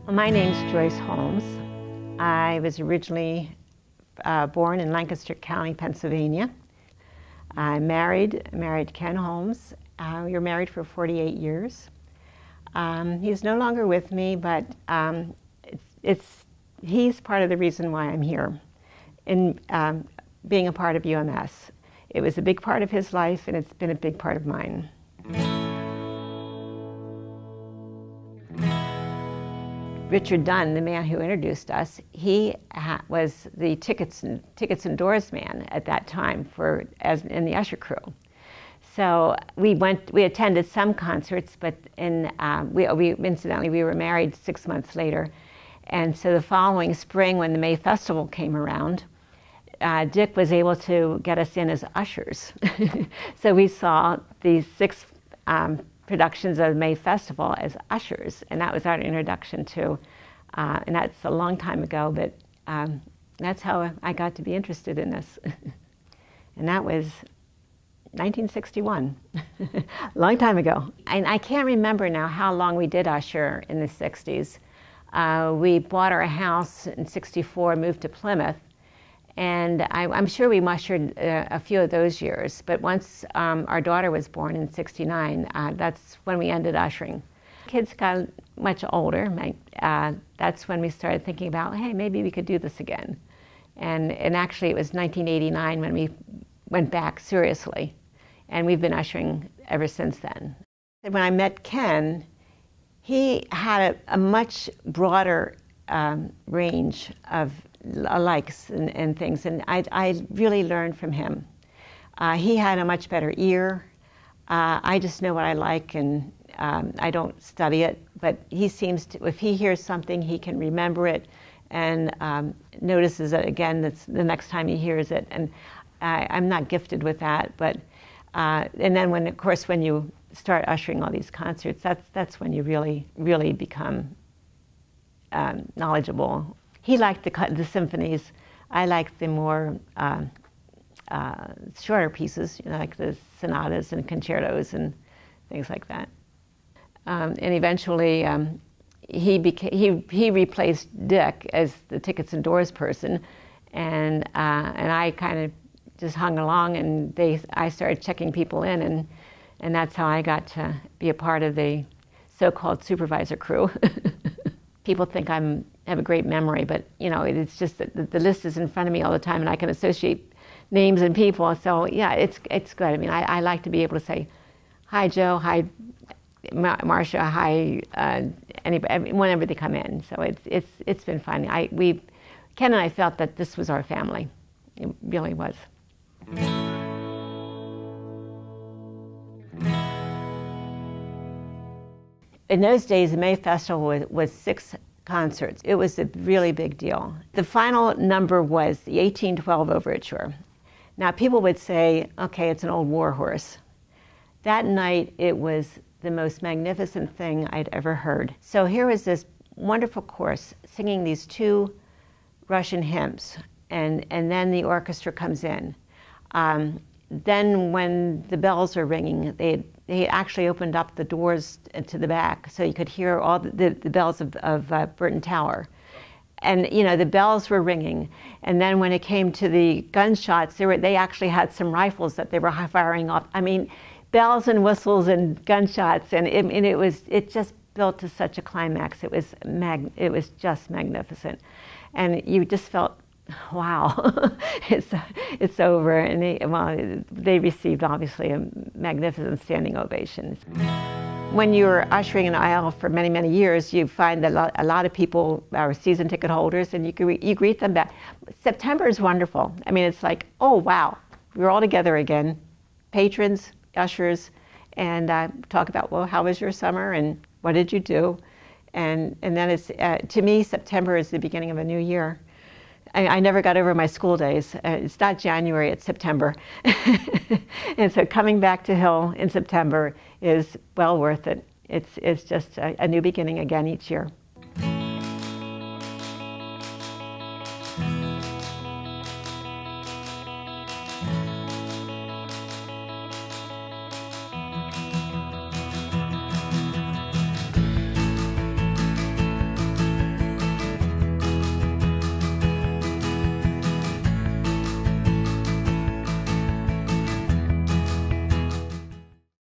My name's Joyce Holmes. I was originally born in Lancaster County, Pennsylvania. I'm married Ken Holmes. We were married for 48 years. He's no longer with me, but he's part of the reason why I'm here in being a part of UMS. It was a big part of his life, and it's been a big part of mine. Richard Dunn, the man who introduced us, he was the tickets and doors man at that time in the Usher crew. So we attended some concerts, but incidentally we were married 6 months later, and so the following spring when the May Festival came around, Dick was able to get us in as ushers. So we saw these 6 productions of the May Festival as ushers, and that was our introduction to, and that's a long time ago, but that's how I got to be interested in this. And that was 1961, a long time ago. And I can't remember now how long we did Usher in the 60s. We bought our house in 64, moved to Plymouth, and I'm sure we ushered a few of those years, but once our daughter was born in 69, that's when we ended ushering. Kids got much older. That's when we started thinking about, hey, maybe we could do this again. And actually it was 1989 when we went back seriously, and we've been ushering ever since then. When I met Ken, he had a much broader range of likes and things, and I really learned from him. He had a much better ear. I just know what I like, and I don't study it, but he seems to, if he hears something, he can remember it and notices it again the next time he hears it. And I'm not gifted with that, but and then when you start ushering all these concerts, that's when you really become knowledgeable. He liked the symphonies. I liked the more shorter pieces, like the sonatas and concertos and things like that. And eventually, he replaced Dick as the tickets and doors person, and I kind of just hung along, and I started checking people in, and that's how I got to be a part of the so-called supervisor crew. People think I have a great memory, but it's just that the list is in front of me all the time, and I can associate names and people. So yeah, it's good. I mean, I like to be able to say, "Hi, Joe. Hi, Marcia. Hi, anybody," whenever they come in. So it's been fun. Ken and I felt that this was our family. It really was. In those days, the May Festival was 6 concerts. It was a really big deal. The final number was the 1812 Overture. Now, people would say, okay, it's an old war horse. That night, it was the most magnificent thing I'd ever heard. So here was this wonderful chorus singing these 2 Russian hymns, and then the orchestra comes in. Then when the bells were ringing, they actually opened up the doors to the back so you could hear all the bells of Burton Tower. And the bells were ringing. And then when it came to the gunshots, they actually had some rifles that they were firing off. I mean, bells and whistles and gunshots, and it just built to such a climax. It was just magnificent. And you just felt, wow, it's over. And they received obviously a magnificent standing ovation. When you're ushering an aisle for many, many years, you find that a lot of people are season ticket holders, and you greet them back. September is wonderful. I mean, it's like, oh wow, we're all together again, patrons, ushers, and talk about, well, how was your summer and what did you do? And then it's to me, September is the beginning of a new year. I never got over my school days. It's not January, it's September. And so coming back to Hill in September is well worth it. It's just a new beginning again each year.